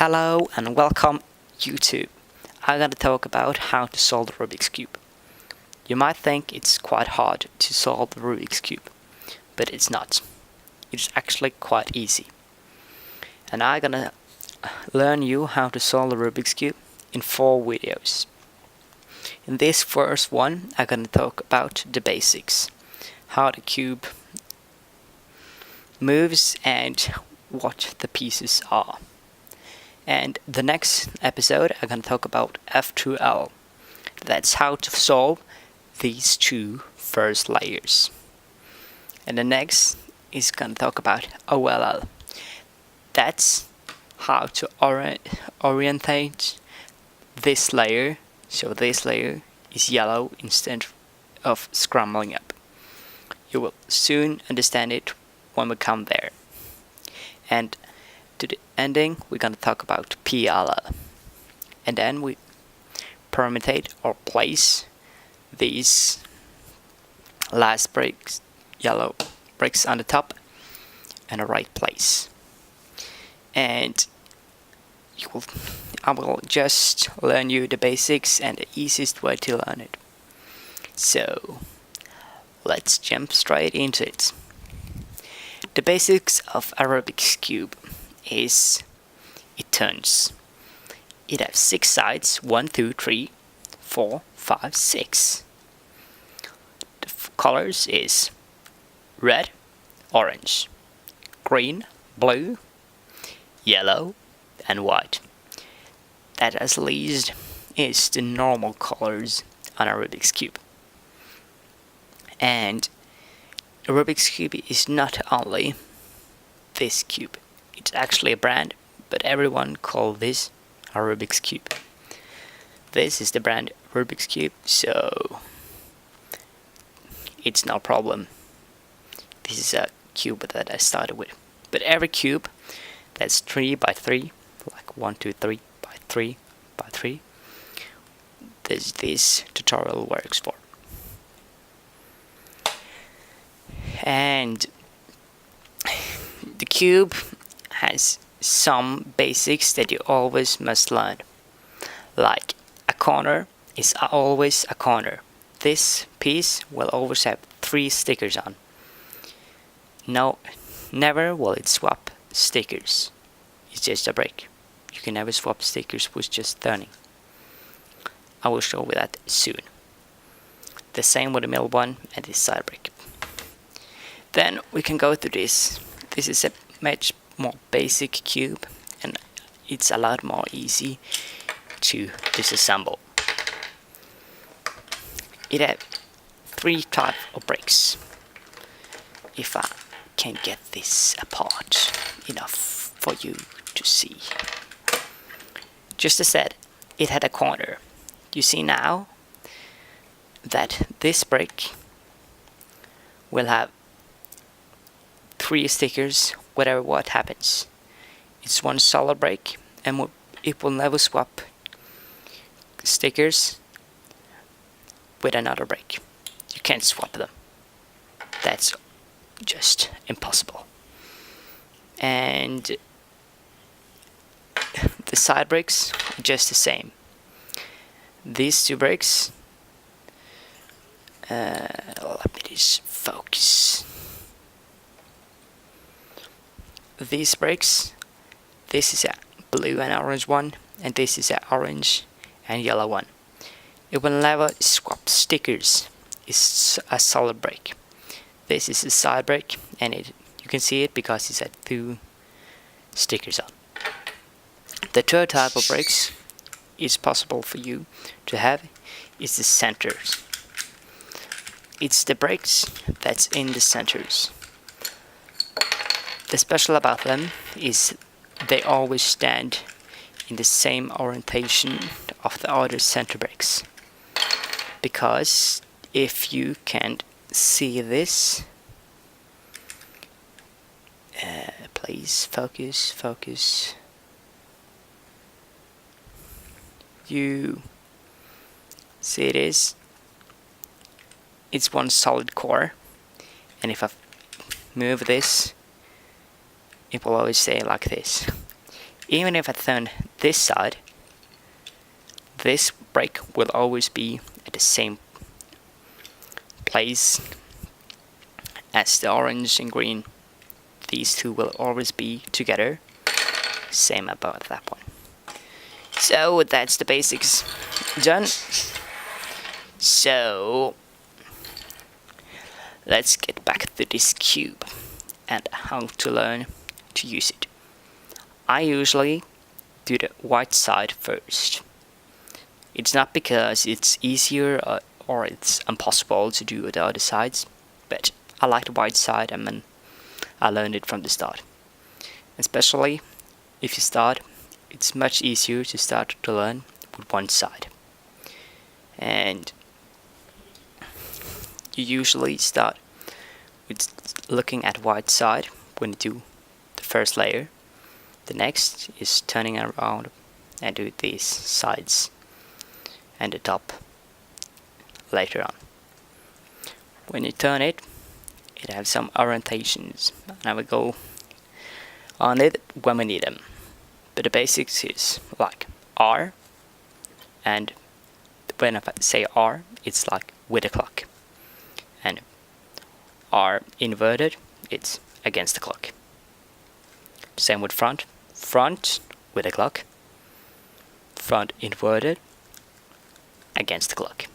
Hello and welcome YouTube. I'm going to talk about how to solve the Rubik's Cube. You might think it's quite hard to solve the Rubik's Cube, but it's not. It's actually quite easy. And I'm going to learn you how to solve the Rubik's Cube in 4 videos. In this first one, I'm going to talk about the basics. How the cube moves and what the pieces are. And the next episode I'm going to talk about F2L. That's how to solve these two first layers. And the next is going to talk about OLL. That's how to orientate this layer, so this layer is yellow instead of scrambling up. You will soon understand it when we come there. And to the ending, we're going to talk about PLL. And then we permutate or place these last bricks, yellow bricks on the top in the right place. And I will just learn you the basics and the easiest way to learn it. So let's jump straight into it. The basics of a Rubik's Cube is it turns. It has 6 sides, 1, 2, 3, 4, 5, 6. The colors is red, orange, green, blue, yellow, and white. That at least is the normal colors on a Rubik's Cube. And a Rubik's Cube is not only this cube. It's actually a brand, but everyone calls this a Rubik's Cube. This is the brand Rubik's Cube, so it's no problem. This is a cube that I started with. But every cube that's 3 by 3, like 1, 2, 3 by 3 by 3, this tutorial works for. And the cube has some basics that you always must learn. Like a corner is always a corner. This piece will always have 3 stickers on. No, never will it swap stickers. It's just a brick. You can never swap stickers with just turning. I will show you that soon. The same with the middle one and this side brick. Then we can go to this. This is a much more basic cube and it's a lot more easy to disassemble. It has 3 types of bricks. If I can get this apart enough for you to see. Just as said, it had a corner. You see now that this brick will have 3 stickers, whatever what happens. It's one solid brick and it will never swap stickers with another brick. You can't swap them. That's just impossible. And the side bricks are just the same. These 2 bricks, let me just focus. These bricks, this is a blue and orange one, and this is a orange and yellow one. It will never swap stickers. It's a solid brick. This is a side brick, and you can see it because it's had 2 stickers on. The third type of bricks is possible for you to have is the centers. It's the bricks that's in the centers. The special about them is they always stand in the same orientation of the other center bricks. Because if you can't see this, please focus. You see it's one solid core, and if I move this, it will always stay like this. even if I turn this side, this brick will always be at the same place as the orange and green. These two will always be together. Same about that one. So that's the basics done. So let's get back to this cube and how to learn to use it. I usually do the white side first. It's not because it's easier or it's impossible to do the other sides, but I like the white side and I learned it from the start. Especially if you start, it's much easier to start to learn with one side. And you usually start with looking at white side when you do the first layer. The next is turning around and do these sides and the top later on. When you turn it, it has some orientations, and I will go on it when we need them. But the basics is like R, and when I say R, it's like with the clock, and R inverted, it's against the clock. Same with front with the clock, front inverted, against the clock.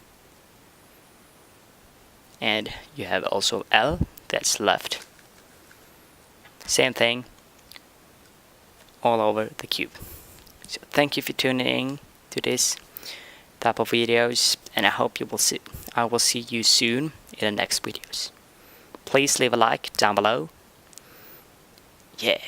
And you have also L, that's left. Same thing all over the cube. So thank you for tuning in to this type of videos, and I hope I will see you soon in the next videos. Please leave a like down below. Yeah.